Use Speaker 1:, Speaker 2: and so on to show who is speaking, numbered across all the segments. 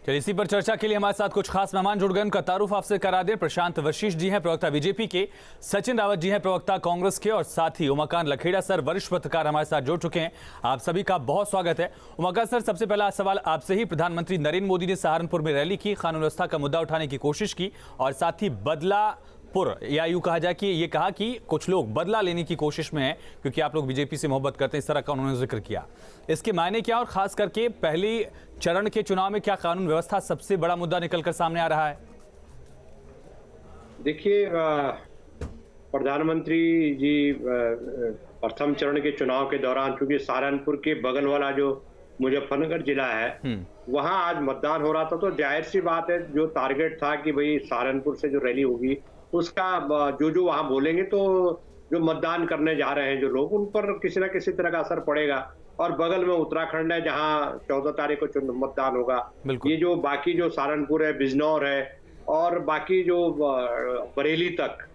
Speaker 1: चलिए, इसी पर चर्चा के लिए हमारे साथ कुछ खास मेहमान जुड़ गए। उनका तारुफ आपसे करा दें। प्रशांत वशिष्ठ जी हैं, प्रवक्ता बीजेपी के। सचिन रावत जी हैं, प्रवक्ता कांग्रेस के। और साथ ही उमाकांत लखेड़ा सर, वरिष्ठ पत्रकार, हमारे साथ जुड़ चुके हैं। आप सभी का बहुत स्वागत है। उमाकांत सर, सबसे पहला सवाल आपसे ही। प्रधानमंत्री नरेंद्र मोदी ने सहारनपुर में रैली की, कानून व्यवस्था का मुद्दा उठाने की कोशिश की और साथ ही बदलापुर, या यूं कहा जाए कि ये कहा कि कुछ लोग बदला लेने की कोशिश में हैं क्योंकि आप लोग बीजेपी से मोहब्बत करते हैं, इस तरह का उन्होंने जिक्र किया। इसके मायने क्या, और खास करके पहली चरण के चुनाव में क्या कानून व्यवस्था सबसे बड़ा मुद्दा निकलकर सामने आ रहा है?
Speaker 2: देखिए, प्रधानमंत्री जी प्रथम चरण के चुनाव के दौरान, चूंकि सहारनपुर के बगल वाला जो मुजफ्फरनगर जिला है वहां आज मतदान हो रहा था, तो जाहिर सी बात है जो टारगेट था कि भाई सहारनपुर से जो रैली होगी उसका जो वहां बोलेंगे तो जो मतदान करने जा रहे हैं जो लोग, उन पर किसी ना किसी तरह का असर पड़ेगा। और बगल में उत्तराखंड है जहां 14 तारीख को मतदान होगा। ये जो बाकी जो सहारनपुर है, बिजनौर है और बाकी जो बरेली तक,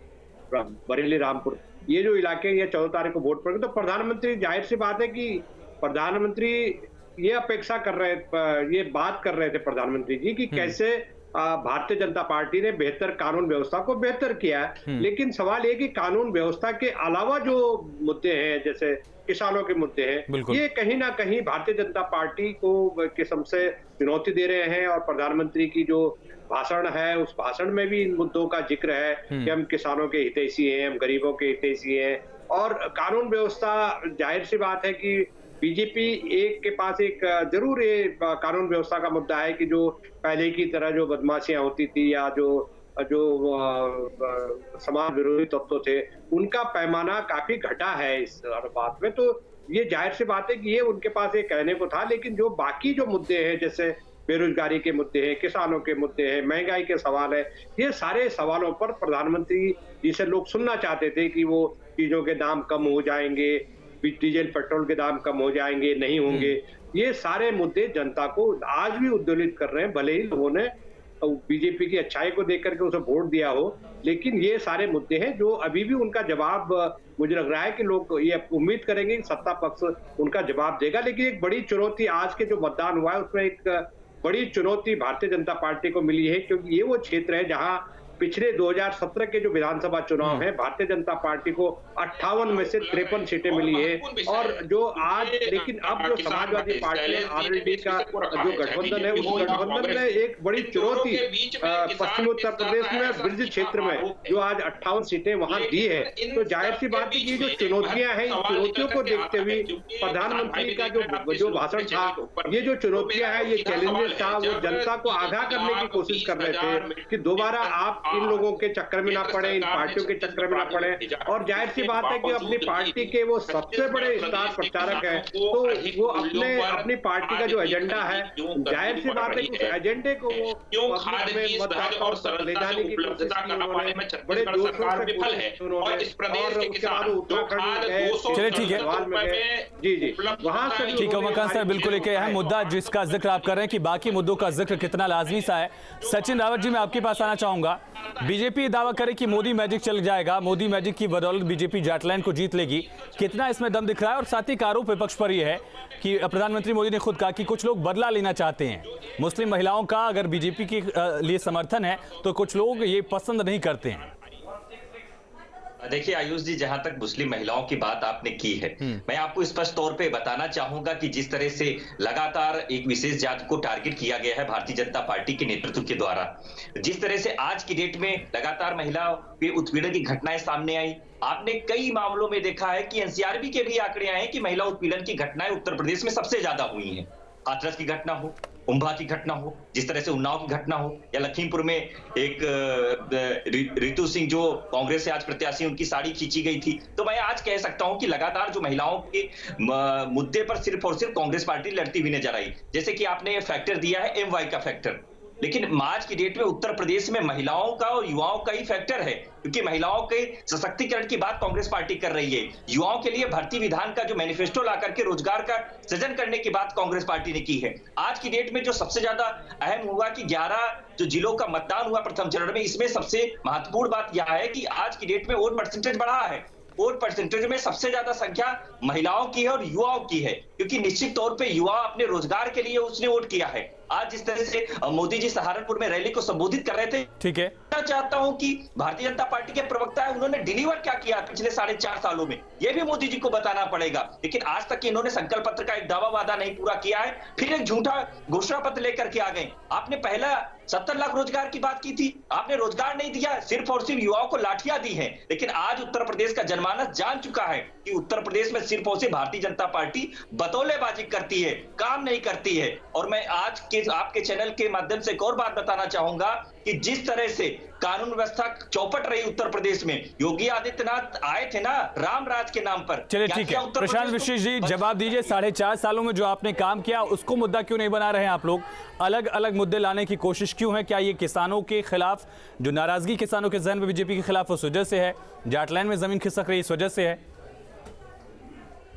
Speaker 2: बरेली रामपुर, ये जो इलाके, ये 14 तारीख को वोट पड़ेगा। तो प्रधानमंत्री, जाहिर सी बात है कि प्रधानमंत्री ये अपेक्षा कर रहे, ये बात कर रहे थे प्रधानमंत्री जी कि कैसे भारतीय जनता पार्टी ने बेहतर कानून व्यवस्था को बेहतर किया है। लेकिन सवाल ये कि कानून व्यवस्था के अलावा जो मुद्दे हैं, जैसे किसानों के मुद्दे हैं, ये कहीं ना कहीं भारतीय जनता पार्टी को किस्म से चुनौती दे रहे हैं। और प्रधानमंत्री की जो भाषण है, उस भाषण में भी इन मुद्दों का जिक्र है कि हम किसानों के हितैषी हैं, हम गरीबों के हितैषी हैं। और कानून व्यवस्था, जाहिर सी बात है कि बीजेपी एक के पास एक जरूर ये कानून व्यवस्था का मुद्दा है कि जो पहले की तरह जो बदमाशियां होती थी या जो समाज विरोधी तत्व थे, उनका पैमाना काफी घटा है इस बात में। तो ये जाहिर सी बात है कि ये उनके पास ये कहने को था। लेकिन जो बाकी जो मुद्दे हैं, जैसे बेरोजगारी के मुद्दे हैं, किसानों के मुद्दे हैं, महंगाई के सवाल है, ये सारे सवालों पर प्रधानमंत्री जी से लोग सुनना चाहते थे कि वो चीजों के दाम कम हो जाएंगे, डीजल पेट्रोल के दाम कम हो जाएंगे, नहीं होंगे। ये सारे मुद्दे जनता को आज भी उद्वेलित कर रहे हैं। भले ही लोगों ने बीजेपी की अच्छाई को देख करके उसे वोट दिया हो, लेकिन ये सारे मुद्दे हैं जो अभी भी उनका जवाब, मुझे लग रहा है कि लोग ये उम्मीद करेंगे कि सत्ता पक्ष उनका जवाब देगा। लेकिन एक बड़ी चुनौती आज के जो मतदान हुआ है उसमें एक बड़ी चुनौती भारतीय जनता पार्टी को मिली है, क्योंकि ये वो क्षेत्र है जहां पिछले 2017 के जो विधानसभा चुनाव है, भारतीय जनता पार्टी को 58 में से 53 सीटें मिली है। और जो आज, लेकिन अब जो समाजवादी पार्टी आरएलडी का जो गठबंधन है, उस गठबंधन ने एक बड़ी चुनौती पश्चिम उत्तर प्रदेश में ब्रिज क्षेत्र में जो आज 58 सीटें वहां दी है। तो जाहिर सी बात है कि जो चुनौतियां हैं, इन चुनौतियों को देखते हुए प्रधानमंत्री का जो भाषण था, ये जो चुनौतियां हैं, ये चैलेंजेस था, वो जनता को आगाह करने की कोशिश कर रहे थे कि दोबारा आप इन लोगों के चक्कर में ना पड़े, इन पार्टियों के चक्कर में ना पड़े। और जाहिर सी बात है कि अपनी पार्टी के वो सबसे बड़े स्टार प्रचारक हैं, तो वो अपनी पार्टी का जो एजेंडा है, जाहिर सी बात है कि उस एजेंडे को वो मतदाताओं ले जाने की कोशिश की उन्होंने, बड़े जोर शोर से उन्होंने। और उसके बाद उत्तराखंड गए,
Speaker 1: चलिए ठीक है,
Speaker 2: जी वहां से
Speaker 1: ठीक है। उमाकांत सर, बिल्कुल एक अहम मुद्दा जिसका जिक्र आप कर रहे हैं कि बाकी मुद्दों का जिक्र कितना लाजमी सा है। सचिन रावत जी, मैं आपके पास आना चाहूंगा। बीजेपी दावा करे कि मोदी मैजिक चल जाएगा, मोदी मैजिक की बदौलत बीजेपी जाटलैंड को जीत लेगी, कितना इसमें दम दिख रहा है? और साथ ही आरोप विपक्ष पर यह है कि प्रधानमंत्री मोदी ने खुद कहा कि कुछ लोग बदला लेना चाहते हैं। मुस्लिम महिलाओं का अगर बीजेपी के लिए समर्थन है तो कुछ लोग ये पसंद नहीं करते हैं।
Speaker 3: देखिए आयुष जी, जहां तक मुस्लिम महिलाओं की बात आपने की है, मैं आपको स्पष्ट तौर पे बताना चाहूंगा कि जिस तरह से लगातार एक विशेष जाति को टारगेट किया गया है भारतीय जनता पार्टी के नेतृत्व के द्वारा, जिस तरह से आज की डेट में लगातार महिलाओं पे उत्पीड़न की घटनाएं सामने आई, आपने कई मामलों में देखा है कि एनसीआरबी के भी आंकड़े आए हैं कि महिला उत्पीड़न की घटनाएं उत्तर प्रदेश में सबसे ज्यादा हुई हैं। हाथरस की घटना हो, उम्भा की घटना हो, जिस तरह से उन्नाव की घटना हो, या लखीमपुर में एक रितु सिंह जो कांग्रेस से आज प्रत्याशी, उनकी साड़ी खींची गई थी। तो मैं आज कह सकता हूं कि लगातार जो महिलाओं के मुद्दे पर सिर्फ और सिर्फ कांग्रेस पार्टी लड़ती हुई नजर आई। जैसे कि आपने फैक्टर दिया है MY का फैक्टर, लेकिन आज की डेट में उत्तर प्रदेश में महिलाओं का और युवाओं का ही फैक्टर है, क्योंकि महिलाओं के सशक्तिकरण की बात कांग्रेस पार्टी कर रही है। युवाओं के लिए भर्ती विधान का जो मैनिफेस्टो लाकर के रोजगार का सृजन करने की बात कांग्रेस पार्टी ने की है। आज की डेट में जो सबसे ज्यादा अहम हुआ कि 11 जो जिलों का मतदान हुआ प्रथम चरण में, इसमें सबसे महत्वपूर्ण बात यह है कि आज की डेट में वोट परसेंटेज बढ़ा है। वोट परसेंटेज में सबसे ज्यादा संख्या महिलाओं की है और युवाओं की है, क्योंकि निश्चित तौर पे युवा अपने रोजगार के लिए उसने वोट किया है। आज जिस तरह से मोदी जी सहारनपुर में रैली को संबोधित कर रहे थे,
Speaker 1: ठीक है,
Speaker 3: मैं चाहता हूं कि भारतीय जनता पार्टी के प्रवक्ता है, उन्होंने डिलीवर क्या किया पिछले 4.5 सालों में, यह भी मोदी जी को बताना पड़ेगा। लेकिन आज तक इन्होंने संकल्प पत्र का एक दावा वादा नहीं पूरा किया है, फिर एक झूठा घोषणा पत्र लेकर के आ गए। आपने पहला 70 लाख रोजगार की बात की थी, आपने रोजगार नहीं दिया, सिर्फ और सिर्फ युवाओं को लाठियां दी हैं। लेकिन आज उत्तर प्रदेश का जनमानस जान चुका है कि उत्तर प्रदेश में सिर्फ और सिर्फ भारतीय जनता पार्टी बतौलेबाजी करती है, काम नहीं करती है। और मैं आज के आपके चैनल के माध्यम से एक और बात बताना चाहूंगा कि जिस तरह से कानून व्यवस्था चौपट रही उत्तर प्रदेश में, योगी आदित्यनाथ आए थे ना राम राज के नाम पर।
Speaker 1: चलिए ठीक है, प्रशांत वशिष्ठ जी जवाब दीजिए, 4.5 सालों में जो आपने काम किया उसको मुद्दा क्यों नहीं बना रहे हैं आप लोग? अलग अलग मुद्दे लाने की कोशिश क्यों है? क्या ये किसानों के खिलाफ जो नाराजगी किसानों के जहन में बीजेपी के खिलाफ उस वजह से है? जाटलैंड में जमीन खिसक रही इस वजह से है?